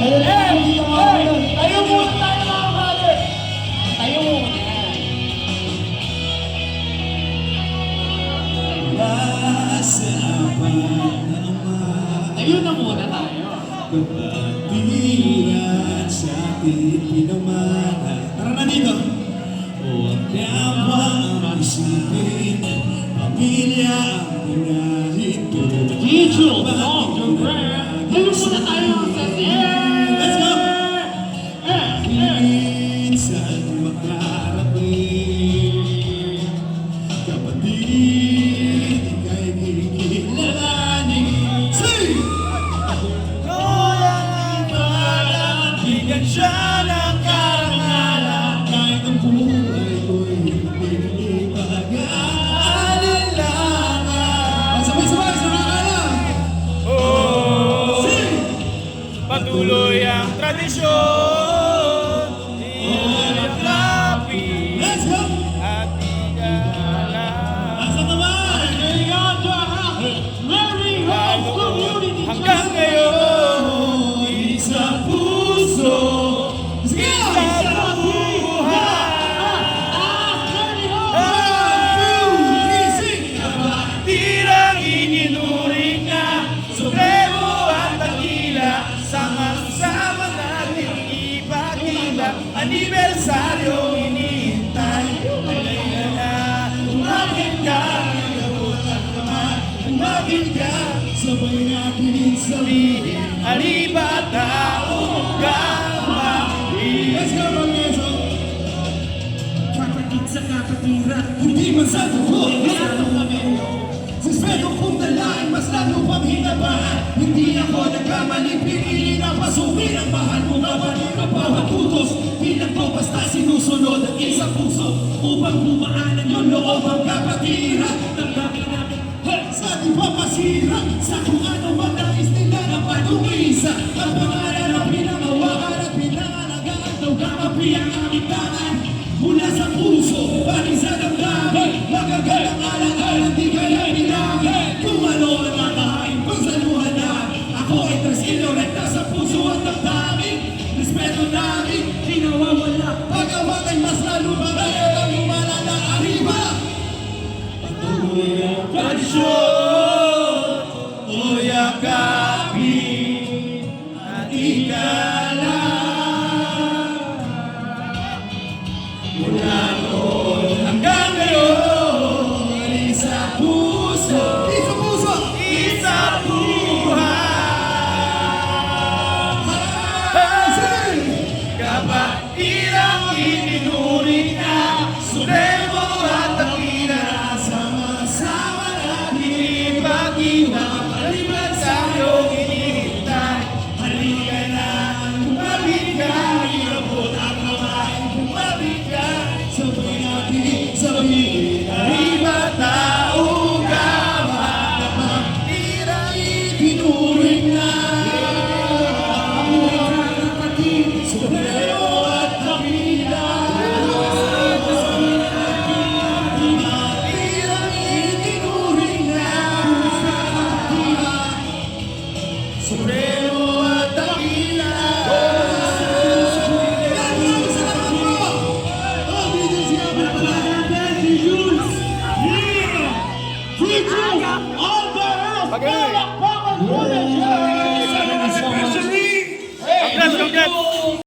Tayo muna tayo mga brother. Tayo muna. Tayo na muna tayo. Kapatiran sa ating pinamana. Tara na dito. Huwag kang isipin, pamilya ang pinahito. Digital, tayo muna tayo sa Let's go! Minsan makarating, kapatid, ika'y kikilalanin. Sing! Bigyan siya ng karangalan, kahit ang buhay ko'y hindi pag-aalilangan. Sabay-sabay sa nakakala! Sing! Patuloy ang tradisyon, ilapit Let's go! at igala. Asa naman! Mary Hope Community Hanggang ngayon, Sa puso! Sige! sa tirang ininuring na supremo at dakila, sama-sama natin ipakita, anibersaryo inihintay. Halika na, umapit ka, Umapit ka! Sabay natin sabihin. alibata, Let's go, Romero! Kapatid sa kapatira, hindi man sa dugo, lalo kami. Suspeto kung dalain, mas lalo pang hinabaan. Hindi ako nagkamaling pinili na pasukin ang mahal mo nga balik ang bawat putos. Bilang ko basta sinusunod ang isang puso upang bumaanan yung loob ang kapatira. Nagdami namin sa di papasira, sa kung ano man nais nila na panuwisa. Ang pangalan ng pinangawakan at pinangalagaan, daw kamapi ang aming tangan. Mula sa puso, paring sa damdamin, magagalang alang-alang di kaya bilangin. Kung ano ang makahain, pagsaluhan na. Ako ay 3 kilo rekta sa puso at damdamin. Respeto namin, di nawawala. Pag-awag ay mas lalo pa kaya kami malala arriba. Patuloy ang tradisyon, o yakapin at igala. Mula noon hanggang ngayon, isa puso, isa puso, isa buhay. Kapatid ang ininuring na supremo at dakila, sama-sama natin ipakita, anibersaryo inihintay. Halika na, umapit ka, iabot ang kamay, umapit ka, sabay natin sabihin, arriba taong kapatid ang itinuring na. Supremo at dakila, kapatid ang itinuring na. Supremo at dakila. Maraming salamat po! Oh, video siya pa pala natin, si Jules! Yeah! Preacher on the earth! Palakpakan po na siya! Congrats, congrats!